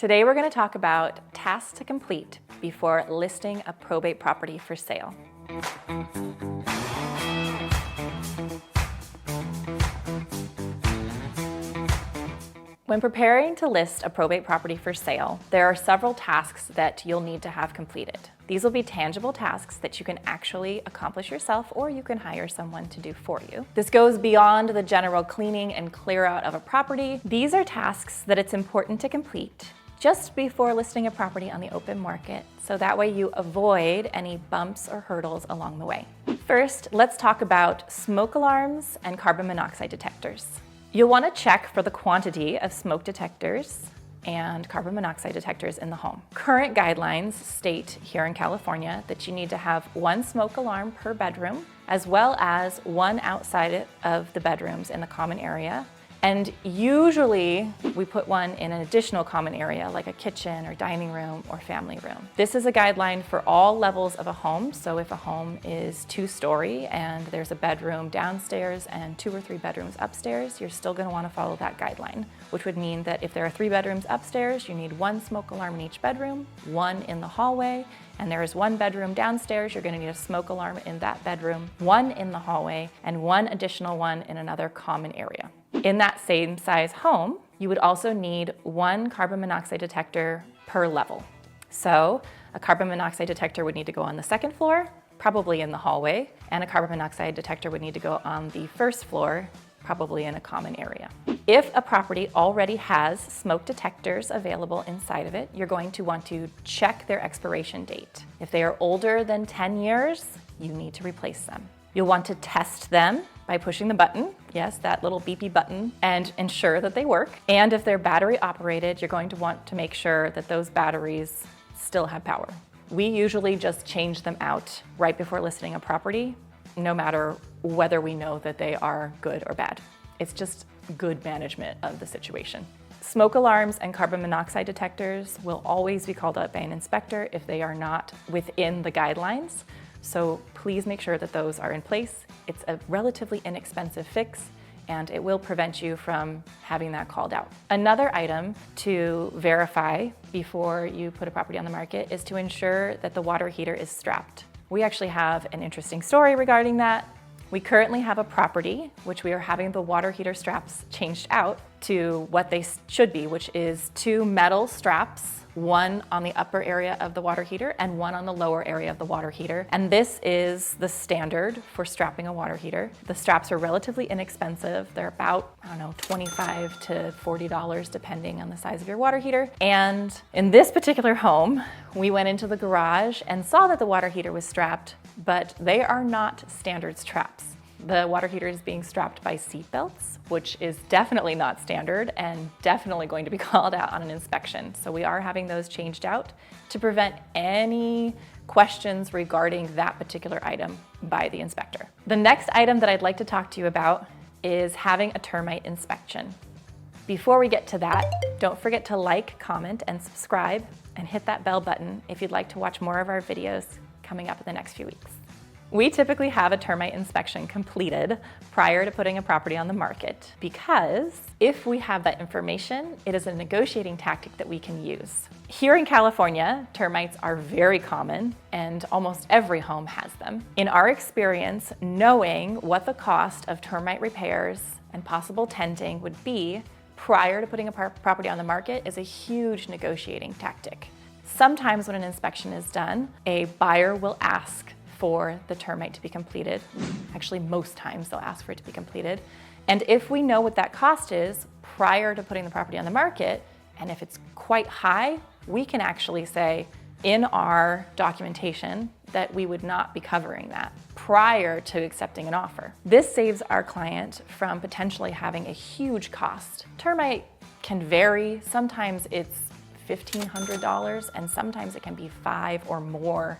Today we're going to talk about tasks to complete before listing a probate property for sale. When preparing to list a probate property for sale, there are several tasks that you'll need to have completed. These will be tangible tasks that you can actually accomplish yourself, or you can hire someone to do for you. This goes beyond the general cleaning and clear out of a property. These are tasks that it's important to complete just before listing a property on the open market, so that way you avoid any bumps or hurdles along the way. First, let's talk about smoke alarms and carbon monoxide detectors. You'll want to check for the quantity of smoke detectors and carbon monoxide detectors in the home. Current guidelines state here in California that you need to have one smoke alarm per bedroom, as well as one outside of the bedrooms in the common area. And usually we put one in an additional common area like a kitchen or dining room or family room. This is a guideline for all levels of a home. So if a home is 2-story and there's a bedroom downstairs and 2 or 3 bedrooms upstairs, you're still going to want to follow that guideline, which would mean that if there are 3 bedrooms upstairs, you need one smoke alarm in each bedroom, one in the hallway, and there is 1 bedroom downstairs, you're going to need a smoke alarm in that bedroom, 1 in the hallway, and 1 additional one in another common area. In that same size home, you would also need 1 carbon monoxide detector per level. So a carbon monoxide detector would need to go on the 2nd floor, probably in the hallway, and a carbon monoxide detector would need to go on the 1st floor, probably in a common area. If a property already has smoke detectors available inside of it, you're going to want to check their expiration date. If they are older than 10 years, you need to replace them. You'll want to test them by pushing the button, yes, that little beepy button, and ensure that they work. And if they're battery operated, you're going to want to make sure that those batteries still have power. We usually just change them out right before listing a property, no matter whether we know that they are good or bad. It's just good management of the situation. Smoke alarms and carbon monoxide detectors will always be called out by an inspector if they are not within the guidelines. So please make sure that those are in place. It's a relatively inexpensive fix, and it will prevent you from having that called out. Another item to verify before you put a property on the market is to ensure that the water heater is strapped. We actually have an interesting story regarding that. We currently have a property which we are having the water heater straps changed out to what they should be, which is 2 metal straps, 1 on the upper area of the water heater and 1 on the lower area of the water heater. And this is the standard for strapping a water heater. The straps are relatively inexpensive. They're about, $25 to $40 depending on the size of your water heater. And in this particular home, we went into the garage and saw that the water heater was strapped, but they are not standard straps. The water heater is being strapped by seat belts, which is definitely not standard and definitely going to be called out on an inspection. So we are having those changed out to prevent any questions regarding that particular item by the inspector. The next item that I'd like to talk to you about is having a termite inspection. Before we get to that, don't forget to like, comment, and subscribe, and hit that bell button if you'd like to watch more of our videos coming up in the next few weeks. We typically have a termite inspection completed prior to putting a property on the market because if we have that information, it is a negotiating tactic that we can use. Here in California, termites are very common and almost every home has them. In our experience, knowing what the cost of termite repairs and possible tenting would be prior to putting a property on the market is a huge negotiating tactic. Sometimes when an inspection is done, a buyer will ask for the termite to be completed. Actually, most times they'll ask for it to be completed. And if we know what that cost is prior to putting the property on the market, and if it's quite high, we can actually say in our documentation that we would not be covering that prior to accepting an offer. This saves our client from potentially having a huge cost. Termite can vary. Sometimes it's $1,500 and sometimes it can be $5,000 or more.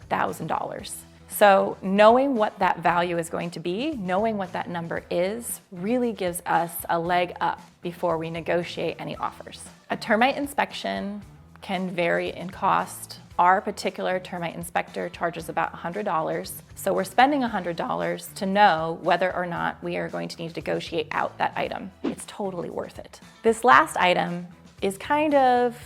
So knowing what that value is going to be, knowing what that number is, really gives us a leg up before we negotiate any offers. A termite inspection can vary in cost. Our particular termite inspector charges about $100. So we're spending $100 to know whether or not we are going to need to negotiate out that item. It's totally worth it. This last item is kind of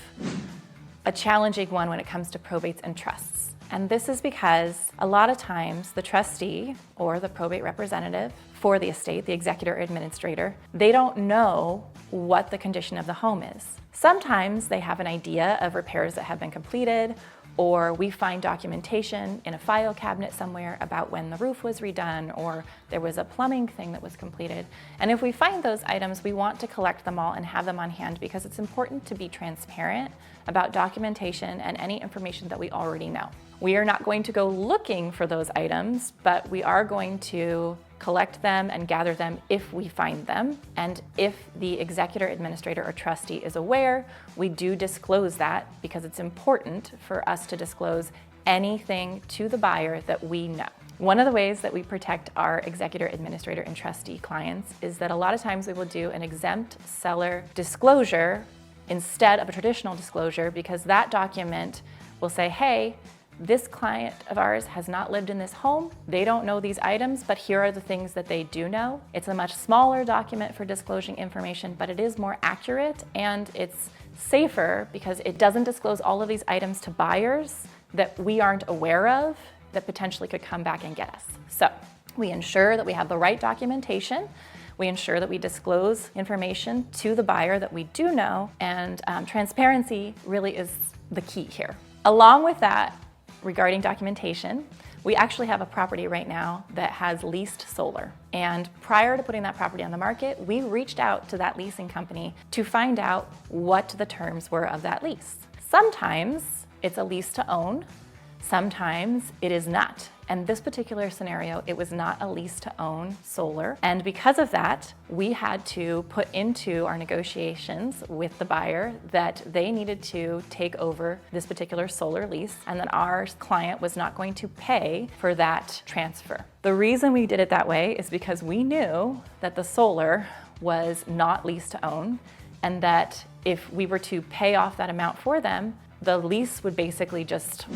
a challenging one when it comes to probates and trusts. And this is because a lot of times the trustee or the probate representative for the estate, the executor or administrator, they don't know what the condition of the home is. Sometimes they have an idea of repairs that have been completed, or we find documentation in a file cabinet somewhere about when the roof was redone or there was a plumbing thing that was completed. And if we find those items, we want to collect them all and have them on hand because it's important to be transparent about documentation and any information that we already know. We are not going to go looking for those items, but we are going to collect them and gather them if we find them. And if the executor, administrator, or trustee is aware, we do disclose that because it's important for us to disclose anything to the buyer that we know. One of the ways that we protect our executor, administrator, and trustee clients is that a lot of times we will do an exempt seller disclosure instead of a traditional disclosure, because that document will say, hey, this client of ours has not lived in this home. They don't know these items, but here are the things that they do know. It's a much smaller document for disclosing information, but it is more accurate and it's safer because it doesn't disclose all of these items to buyers that we aren't aware of that potentially could come back and get us. So we ensure that we have the right documentation. We ensure that we disclose information to the buyer that we do know, and transparency really is the key here. Along with that, regarding documentation, we actually have a property right now that has leased solar. And prior to putting that property on the market, we reached out to that leasing company to find out what the terms were of that lease. Sometimes it's a lease to own, sometimes it is not. And this particular scenario, it was not a lease to own solar. And because of that, we had to put into our negotiations with the buyer that they needed to take over this particular solar lease and that our client was not going to pay for that transfer. The reason we did it that way is because we knew that the solar was not leased to own, and that if we were to pay off that amount for them, the lease would basically just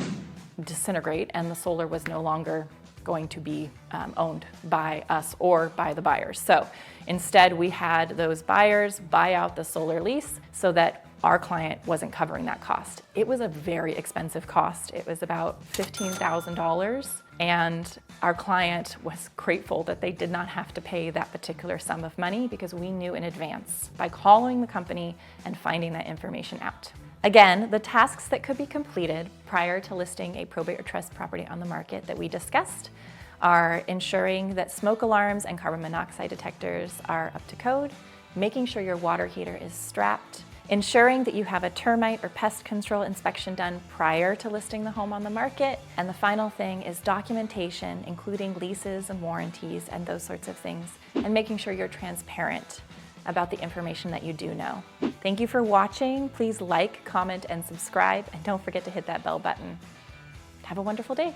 disintegrate and the solar was no longer going to be owned by us or by the buyers. So instead we had those buyers buy out the solar lease so that our client wasn't covering that cost. It was a very expensive cost. It was about $15,000, and our client was grateful that they did not have to pay that particular sum of money because we knew in advance by calling the company and finding that information out. Again, the tasks that could be completed prior to listing a probate or trust property on the market that we discussed are ensuring that smoke alarms and carbon monoxide detectors are up to code, making sure your water heater is strapped, ensuring that you have a termite or pest control inspection done prior to listing the home on the market, and the final thing is documentation, including leases and warranties and those sorts of things, and making sure you're transparent about the information that you do know. Thank you for watching. Please like, comment, and subscribe, and don't forget to hit that bell button. Have a wonderful day.